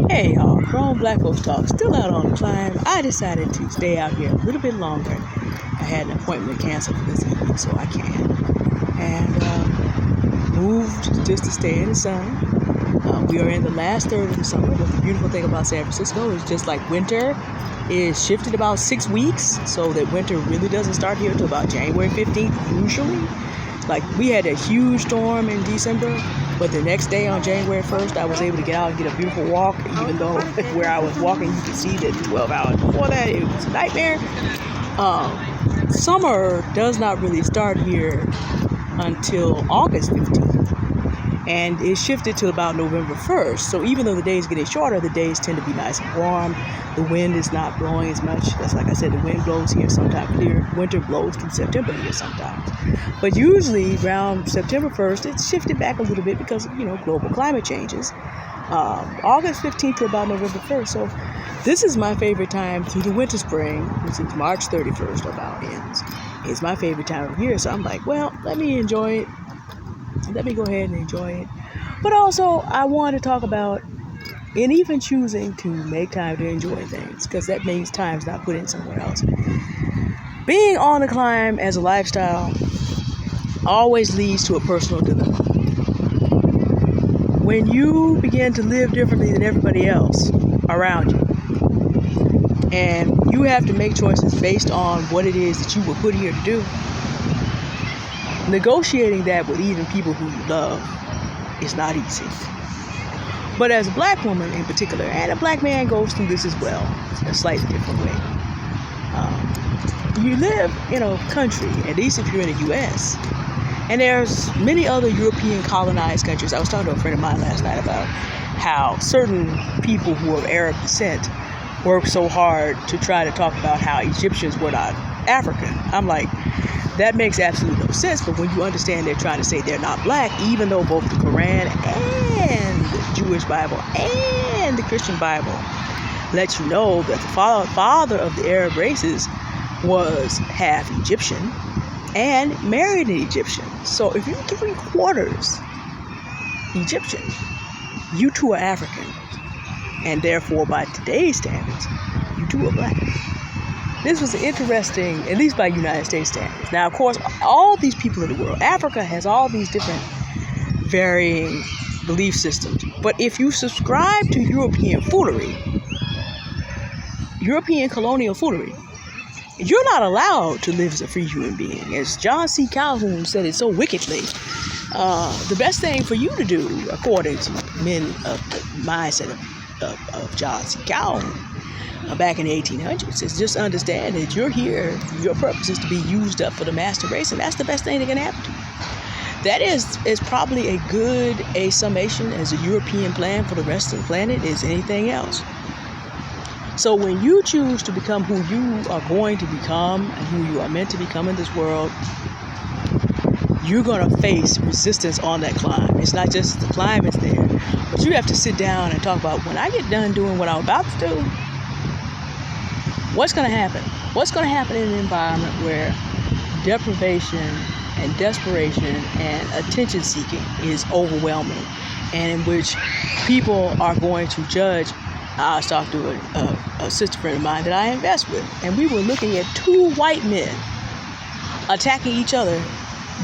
Hey y'all, Grown Black Folks Talk, still out on the climb. I decided to stay out here a little bit longer. I had an appointment canceled for this evening, so I can. And moved just to stay in the sun. We are in the last third of the summer, but the beautiful thing about San Francisco is just like winter is shifted about 6 weeks, so that winter really doesn't start here until about January 15th, usually. Like, we had a huge storm in December, but the next day on January 1st, I was able to get out and get a beautiful walk, even though where I was walking, you could see that 12 hours before that, it was a nightmare. Summer does not really start here until August 15th, and it shifted to about November 1st. So even though the days getting shorter, the days tend to be nice and warm. The wind is not blowing as much. That's like I said, the wind blows here sometimes clear. Winter blows through September here sometimes. But usually around September 1st, it's shifted back a little bit because, global climate changes. August 15th to about November 1st. So this is my favorite time through the winter spring, which is March 31st about ends. It's my favorite time of year. So I'm like, well, let me enjoy it. Let me go ahead and enjoy it. But also, I want to talk about, and even choosing to make time to enjoy things, because that means time's not put in somewhere else. Being on the climb as a lifestyle always leads to a personal dilemma. When you begin to live differently than everybody else around you, and you have to make choices based on what it is that you were put here to do, negotiating that with even people who you love is not easy. But as a black woman in particular, and a black man goes through this as well, in a slightly different way. You live in a country, at least if you're in the U.S., and there's many other European colonized countries. I was talking to a friend of mine last night about how certain people who are of Arab descent work so hard to try to talk about how Egyptians were not African. I'm like, that makes absolutely no sense, but when you understand they're trying to say they're not black, even though both the Quran and the Jewish Bible and the Christian Bible let you know that the father of the Arab races was half Egyptian and married an Egyptian. So if you're 3/4 Egyptian, you two are African. And therefore, by today's standards, you two are black. This was interesting, at least by United States standards. Now, of course, all these people in the world, Africa has all these different varying belief systems. But if you subscribe to European foolery, European colonial foolery, you're not allowed to live as a free human being. As John C. Calhoun said it so wickedly, the best thing for you to do, according to men of the mindset of John C. Calhoun, back in the 1800s, is just understand that you're here, your purpose is to be used up for the master race, and that's the best thing that can happen to you. That is probably a summation as a European plan for the rest of the planet as anything else. So when you choose to become who you are going to become and who you are meant to become in this world, you're going to face resistance on that climb. It's not just the climb is there, but you have to sit down and talk about, when I get done doing what I'm about to do, what's going to happen? What's going to happen in an environment where deprivation and desperation and attention seeking is overwhelming, and in which people are going to judge? I was talking to a sister friend of mine that I invest with, and we were looking at 2 white men attacking each other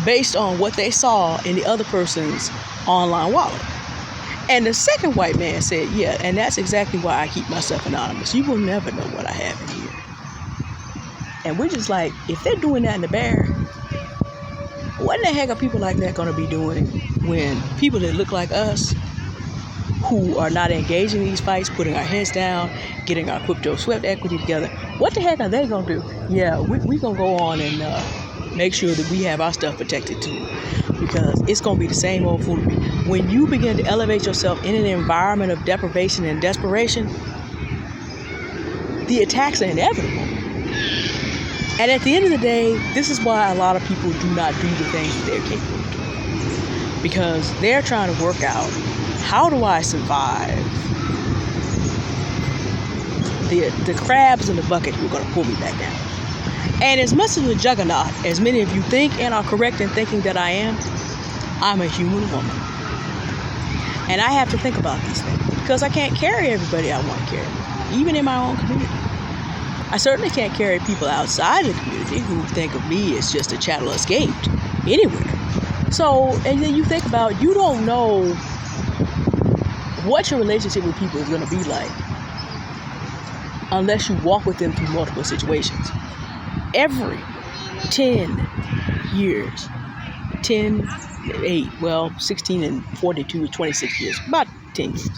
based on what they saw in the other person's online wallet. And the second white man said, yeah, and that's exactly why I keep myself anonymous. You will never know what I have in here. And we're just like, if they're doing that in the bear, what in the heck are people like that going to be doing when people that look like us, who are not engaging in these fights, putting our heads down, getting our crypto sweat equity together, what the heck are they going to do? Yeah, we going to go on and make sure that we have our stuff protected too, because it's going to be the same old foolery. When you begin to elevate yourself in an environment of deprivation and desperation, the attacks are inevitable. And at the end of the day, this is why a lot of people do not do the things that they're capable of doing, because they're trying to work out, how do I survive the crabs in the bucket who are going to pull me back down? And as much of a juggernaut as many of you think and are correct in thinking that I am, I'm a human woman. And I have to think about these things. because I can't carry everybody I want to carry, even in my own community. I certainly can't carry people outside of the community who think of me as just a chattel escaped anywhere. So, and then you think about, you don't know what your relationship with people is going to be like unless you walk with them through multiple situations. Every 10 years, 16 and 42 is 26 years, about 10 years,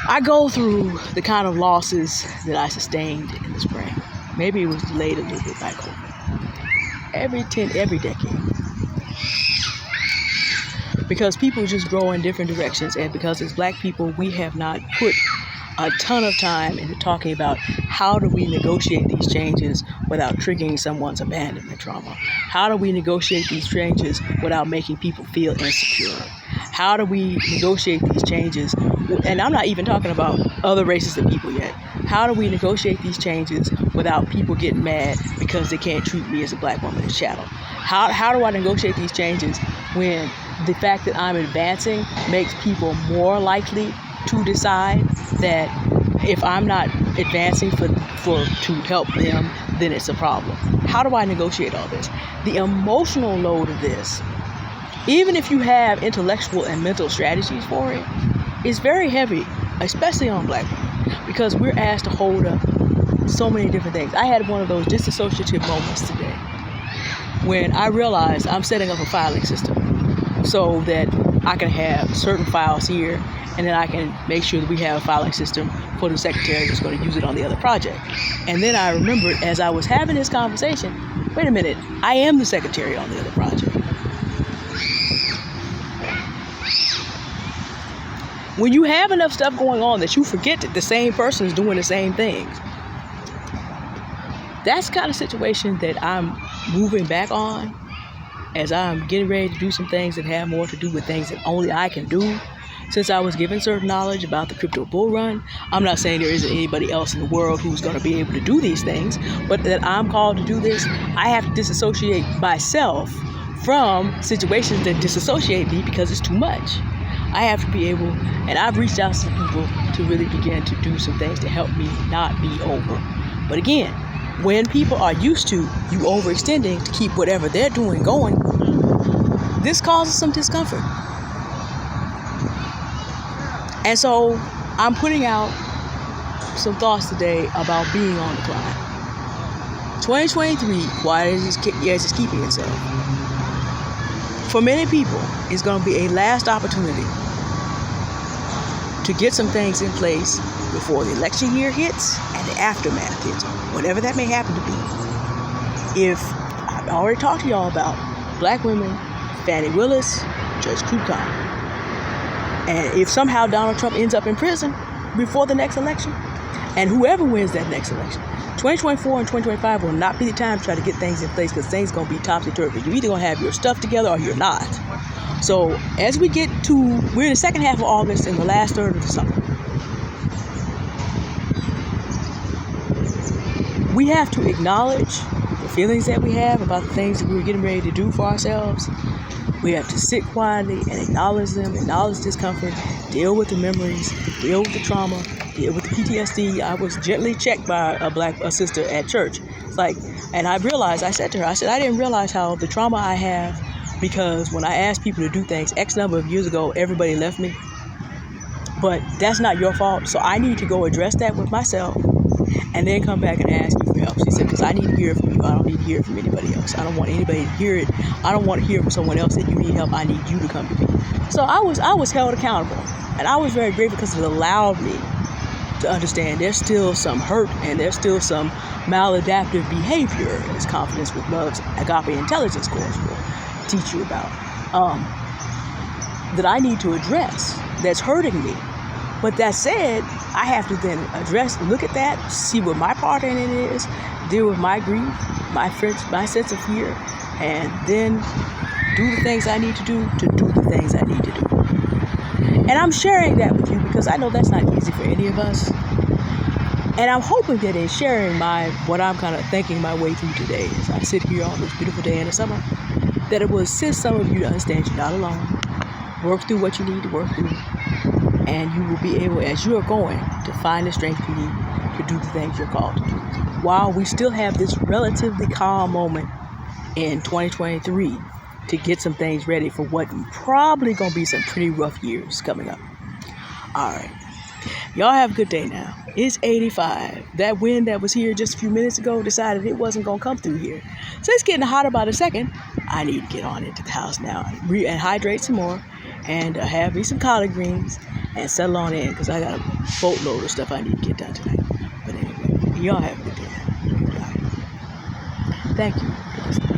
I go through the kind of losses that I sustained in the spring. Maybe it was delayed a little bit by COVID. Every decade. Because people just grow in different directions, and because as Black people, we have not put a ton of time into talking about how do we negotiate these changes without triggering someone's abandonment trauma? How do we negotiate these changes without making people feel insecure? How do we negotiate these changes? And I'm not even talking about other races of people yet. How do we negotiate these changes without people getting mad because they can't treat me as a Black woman as chattel? How do I negotiate these changes when the fact that I'm advancing makes people more likely to decide that if I'm not advancing to help them, then it's a problem? How do I negotiate all this? The emotional load of this, even if you have intellectual and mental strategies for it, is very heavy, especially on Black women, because we're asked to hold up so many different things. I had one of those disassociative moments today when I realized I'm setting up a filing system so that I can have certain files here, and then I can make sure that we have a filing system for the secretary that's going to use it on the other project. And then I remembered as I was having this conversation, wait a minute, I am the secretary on the other project. When you have enough stuff going on that you forget that the same person is doing the same things, that's the kind of situation that I'm moving back on as I'm getting ready to do some things that have more to do with things that only I can do. Since I was given certain knowledge about the crypto bull run, I'm not saying there isn't anybody else in the world who's going to be able to do these things, but that I'm called to do this, I have to disassociate myself from situations that disassociate me because it's too much. I have to be able, and I've reached out to people to really begin to do some things to help me not be over. But again, when people are used to you overextending to keep whatever they're doing going, this causes some discomfort. And so I'm putting out some thoughts today about being on the climb. 2023, why is it's keeping itself? For many people, it's going to be a last opportunity to get some things in place before the election year hits and the aftermath hits, whatever that may happen to be. If I've already talked to y'all about Black women, Fani Willis, Judge Kukan, and if somehow Donald Trump ends up in prison before the next election, and whoever wins that next election, 2024 and 2025 will not be the time to try to get things in place, because things are going to be topsy-turvy. You're either going to have your stuff together or you're not. So as we get to, we're in the second half of August and the last third of the summer. We have to acknowledge the feelings that we have about the things that we're getting ready to do for ourselves. We have to sit quietly and acknowledge them, acknowledge discomfort, deal with the memories, deal with the trauma, deal with the PTSD. I was gently checked by a sister at church. And I realized, I said to her, I didn't realize how the trauma I have, because when I asked people to do things X number of years ago, everybody left me. But that's not your fault. So I need to go address that with myself and then come back and ask you for help. She said, because I need to hear it from you. I don't need to hear it from anybody else. I don't want anybody to hear it. I don't want to hear from someone else that you need help. I need you to come to me. So I was held accountable. And I was very grateful because it allowed me to understand there's still some hurt and there's still some maladaptive behavior, as Confidence with Love's Agape Intelligence course will teach you about, that I need to address that's hurting me. But that said, I have to then look at that, see what my part in it is, deal with my grief, my sense of fear, and then do the things I need to do the things I need to do. And I'm sharing that with you because I know that's not easy for any of us. And I'm hoping that in sharing what I'm kind of thinking my way through today as I sit here on this beautiful day in the summer, that it will assist some of you to understand you're not alone. Work through what you need to work through. and you will be able, as you are going, to find the strength you need to do the things you're called to do. While we still have this relatively calm moment in 2023 to get some things ready for what probably going to be some pretty rough years coming up. All right. Y'all have a good day now. It's 85. That wind that was here just a few minutes ago decided it wasn't going to come through here. So it's getting hotter by the second. I need to get on into the house now and hydrate some more and have me some collard greens and settle on in because I got a boatload of stuff I need to get done tonight. But anyway, y'all have a good day now. Thank you.